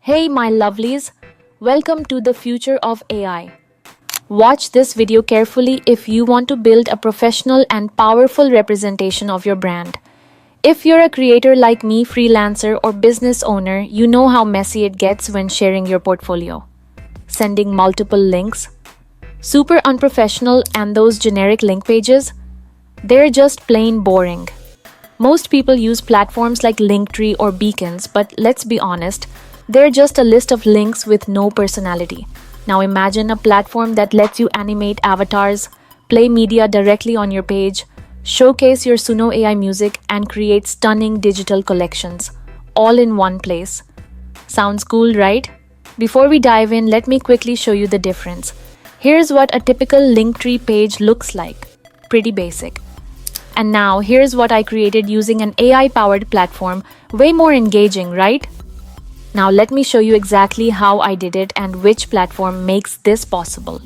Hey my lovelies, welcome to the future of AI. Watch this video carefully if you want to build a professional and powerful representation of your brand. If you're a creator like me, freelancer or business owner, you know how messy it gets when sharing your portfolio. Sending multiple links, super unprofessional, and those generic link pages, they're just plain boring. Most people use platforms like Linktree or Beacons, but let's be honest, they're just a list of links with no personality. Now imagine a platform that lets you animate avatars, play media directly on your page, showcase your Suno AI music, and create stunning digital collections, all in one place. Sounds cool, right? Before we dive in, let me quickly show you the difference. Here's what a typical Linktree page looks like. Pretty basic. And now, here's what I created using an AI-powered platform, way more engaging, right? Now let me show you exactly how I did it and which platform makes this possible.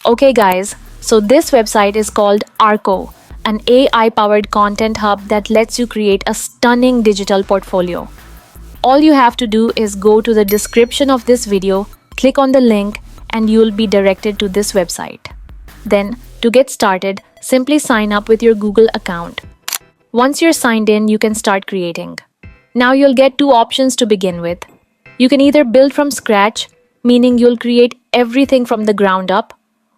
Okay guys, so this website is called Arco, an AI-powered content hub that lets you create a stunning digital portfolio. All you have to do is go to the description of this video, click on the link, and you'll be directed to this website. Then, to get started, simply sign up with your Google account. Once you're signed in, you can start creating. Now you'll get two options to begin with. You can either build from scratch, meaning you'll create everything from the ground up,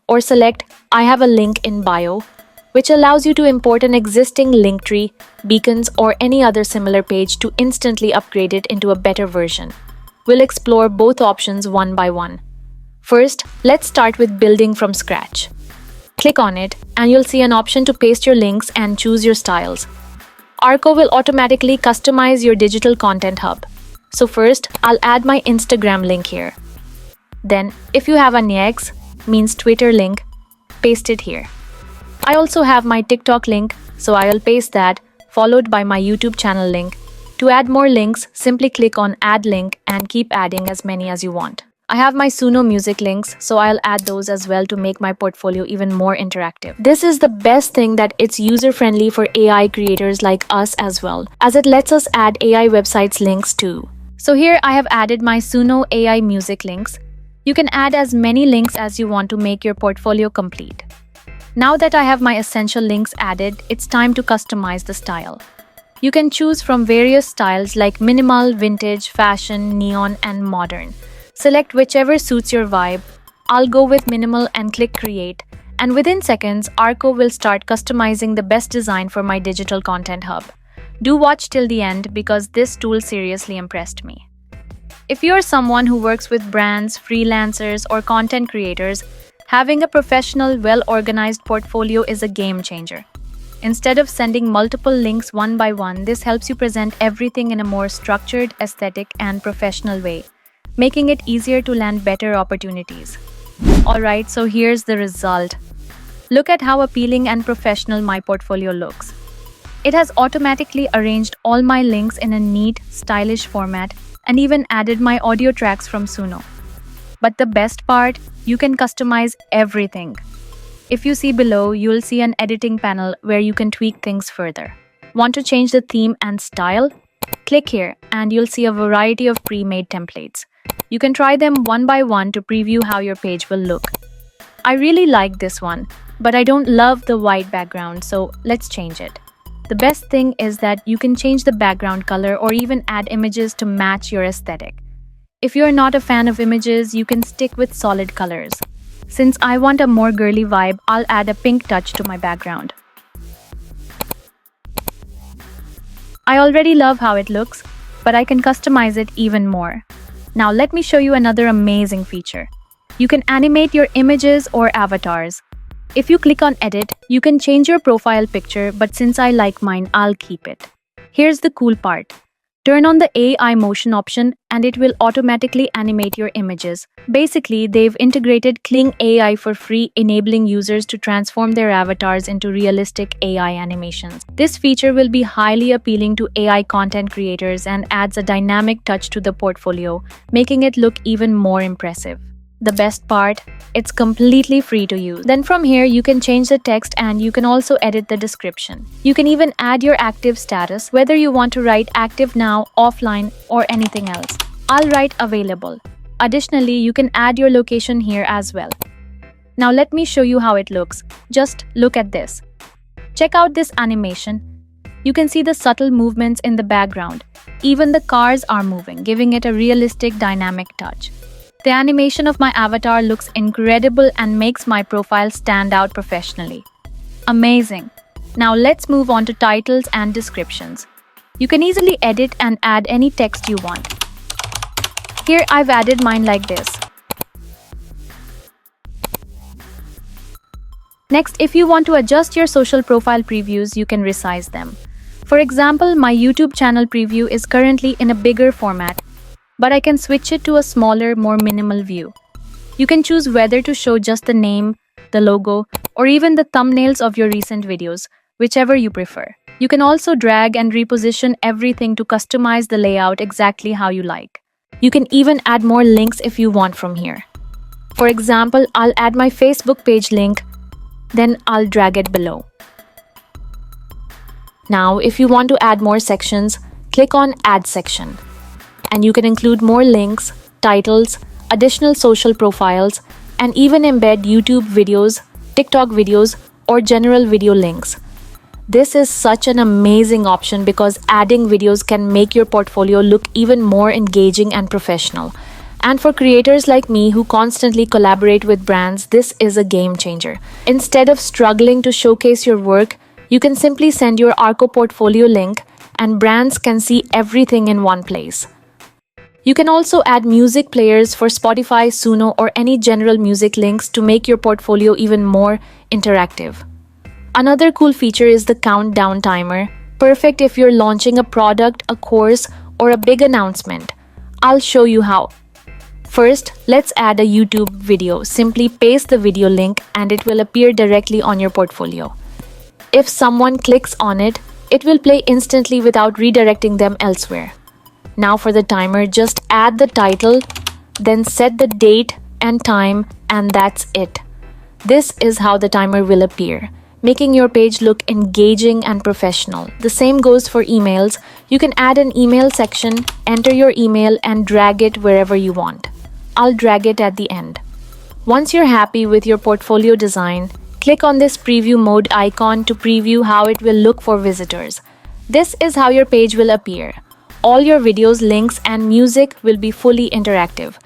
or select I have a link in bio, which allows you to import an existing Linktree, Beacons, or any other similar page to instantly upgrade it into a better version. We'll explore both options one by one. First, let's start with building from scratch. Click on it, and you'll see an option to paste your links and choose your styles. Arco will automatically customize your digital content hub. So first, I'll add my Instagram link here. Then, if you have an X, means Twitter link, paste it here. I also have my TikTok link, so I'll paste that, followed by my YouTube channel link. To add more links, simply click on Add Link and keep adding as many as you want. I have my Suno music links, so I'll add those as well to make my portfolio even more interactive. This is the best thing that it's user-friendly for AI creators like us as well, as it lets us add AI websites links too. So here I have added my Suno AI music links. You can add as many links as you want to make your portfolio complete. Now that I have my essential links added, it's time to customize the style. You can choose from various styles like minimal, vintage, fashion, neon, and modern. Select whichever suits your vibe. I'll go with minimal and click create. And within seconds, Arco will start customizing the best design for my digital content hub. Do watch till the end because this tool seriously impressed me. If you're someone who works with brands, freelancers, or content creators, having a professional, well-organized portfolio is a game changer. Instead of sending multiple links one by one, this helps you present everything in a more structured, aesthetic, and professional way, making it easier to land better opportunities. Alright, so here's the result. Look at how appealing and professional my portfolio looks. It has automatically arranged all my links in a neat, stylish format and even added my audio tracks from Suno. But the best part, you can customize everything. If you see below, you'll see an editing panel where you can tweak things further. Want to change the theme and style? Click here and you'll see a variety of pre-made templates. You can try them one by one to preview how your page will look. I really like this one, but I don't love the white background, so let's change it. The best thing is that you can change the background color or even add images to match your aesthetic. If you're not a fan of images, you can stick with solid colors. Since I want a more girly vibe, I'll add a pink touch to my background. I already love how it looks, but I can customize it even more. Now let me show you another amazing feature. You can animate your images or avatars. If you click on edit, you can change your profile picture, but since I like mine, I'll keep it. Here's the cool part. Turn on the AI motion option and it will automatically animate your images. Basically, they've integrated Kling AI for free, enabling users to transform their avatars into realistic AI animations. This feature will be highly appealing to AI content creators and adds a dynamic touch to the portfolio, making it look even more impressive. The best part, it's completely free to use. Then from here, you can change the text and you can also edit the description. You can even add your active status, whether you want to write active now, offline, or anything else. I'll write available. Additionally, you can add your location here as well. Now let me show you how it looks. Just look at this. Check out this animation. You can see the subtle movements in the background. Even the cars are moving, giving it a realistic, dynamic touch. The animation of my avatar looks incredible and makes my profile stand out professionally. Amazing! Now let's move on to titles and descriptions. You can easily edit and add any text you want. Here I've added mine like this. Next, if you want to adjust your social profile previews, you can resize them. For example, my YouTube channel preview is currently in a bigger format, but I can switch it to a smaller, more minimal view. You can choose whether to show just the name, the logo, or even the thumbnails of your recent videos, whichever you prefer. You can also drag and reposition everything to customize the layout exactly how you like. You can even add more links if you want from here. For example, I'll add my Facebook page link, then I'll drag it below. Now, if you want to add more sections, click on Add Section. And you can include more links, titles, additional social profiles, and even embed YouTube videos, TikTok videos, or general video links. This is such an amazing option because adding videos can make your portfolio look even more engaging and professional. And for creators like me who constantly collaborate with brands, this is a game changer. Instead of struggling to showcase your work, you can simply send your Arco portfolio link and brands can see everything in one place. You can also add music players for Spotify, Suno, or any general music links to make your portfolio even more interactive. Another cool feature is the countdown timer, perfect if you're launching a product, a course, or a big announcement. I'll show you how. First, let's add a YouTube video. Simply paste the video link and it will appear directly on your portfolio. If someone clicks on it, it will play instantly without redirecting them elsewhere. Now for the timer, just add the title, then set the date and time, and that's it. This is how the timer will appear, making your page look engaging and professional. The same goes for emails. You can add an email section, enter your email, and drag it wherever you want. I'll drag it at the end. Once you're happy with your portfolio design, click on this preview mode icon to preview how it will look for visitors. This is how your page will appear. All your videos, links, and music will be fully interactive.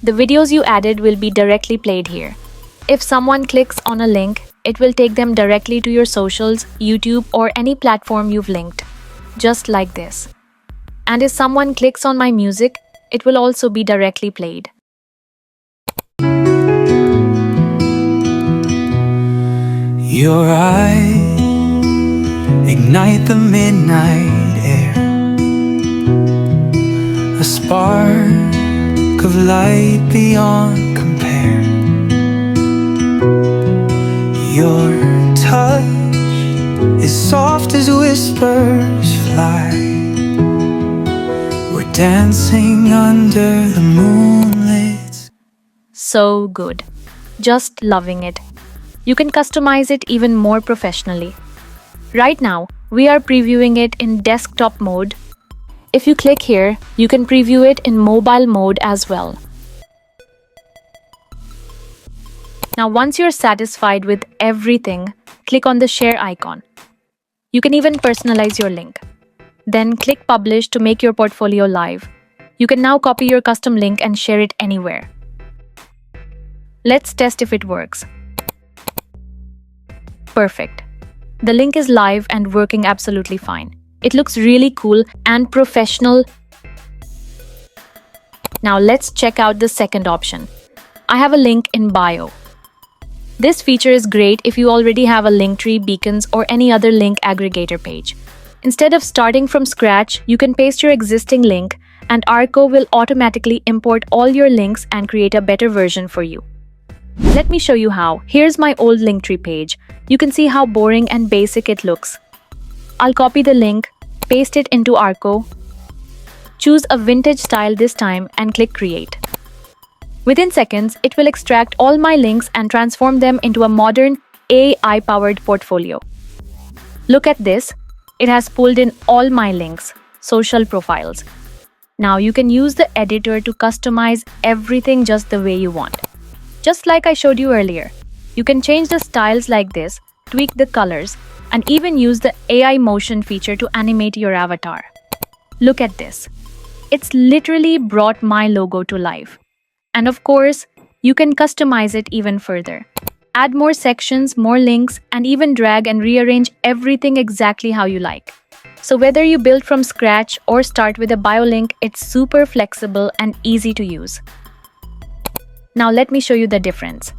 The videos you added will be directly played here. If someone clicks on a link, it will take them directly to your socials, YouTube, or any platform you've linked, just like this. And if someone clicks on my music, it will also be directly played. Your eyes ignite the midnight air, a spark of light beyond compare. Your touch is soft as whispers fly. We're dancing under the moonlit. So good. Just loving it. You can customize it even more professionally. Right now, we are previewing it in desktop mode. If you click here, you can preview it in mobile mode as well. Now, once you're satisfied with everything, click on the share icon. You can even personalize your link. Then click publish to make your portfolio live. You can now copy your custom link and share it anywhere. Let's test if it works. Perfect. The link is live and working absolutely fine. It looks really cool and professional. Now let's check out the second option. I have a link in bio. This feature is great if you already have a Linktree, beacons, or any other link aggregator page. Instead of starting from scratch, you can paste your existing link and Arco will automatically import all your links and create a better version for you. Let me show you how. Here's my old Linktree page. You can see how boring and basic it looks. I'll copy the link, paste it into Arco, choose a vintage style this time and click create. Within seconds, it will extract all my links and transform them into a modern AI-powered portfolio. Look at this. It has pulled in all my links, social profiles, Now you can use the editor to customize everything just the way you want. Just like I showed you earlier, you can change the styles like this, tweak the colors, and even use the AI motion feature to animate your avatar. Look at this. It's literally brought my logo to life. And of course, you can customize it even further. Add more sections, more links, and even drag and rearrange everything exactly how you like. So whether you build from scratch or start with a bio link, it's super flexible and easy to use. Now let me show you the difference.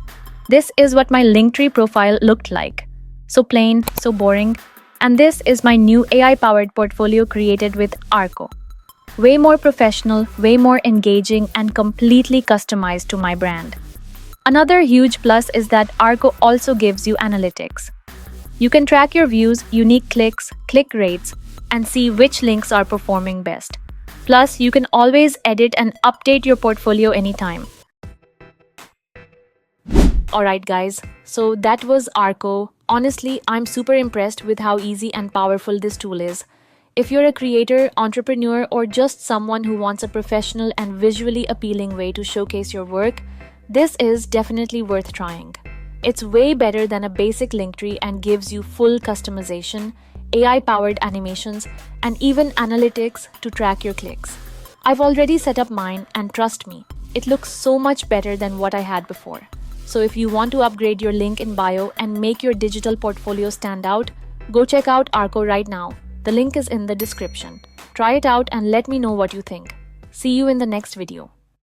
This is what my Linktree profile looked like. So plain, so boring. And this is my new AI-powered portfolio created with Arco. Way more professional, way more engaging, and completely customized to my brand. Another huge plus is that Arco also gives you analytics. You can track your views, unique clicks, click rates, and see which links are performing best. Plus, you can always edit and update your portfolio anytime. Alright guys, so that was Arco. Honestly, I'm super impressed with how easy and powerful this tool is. If you're a creator, entrepreneur, or just someone who wants a professional and visually appealing way to showcase your work, this is definitely worth trying. It's way better than a basic Linktree and gives you full customization, AI-powered animations, and even analytics to track your clicks. I've already set up mine, and trust me, it looks so much better than what I had before. So if you want to upgrade your link in bio and make your digital portfolio stand out, go check out Arco right now. The link is in the description. Try it out and let me know what you think. See you in the next video.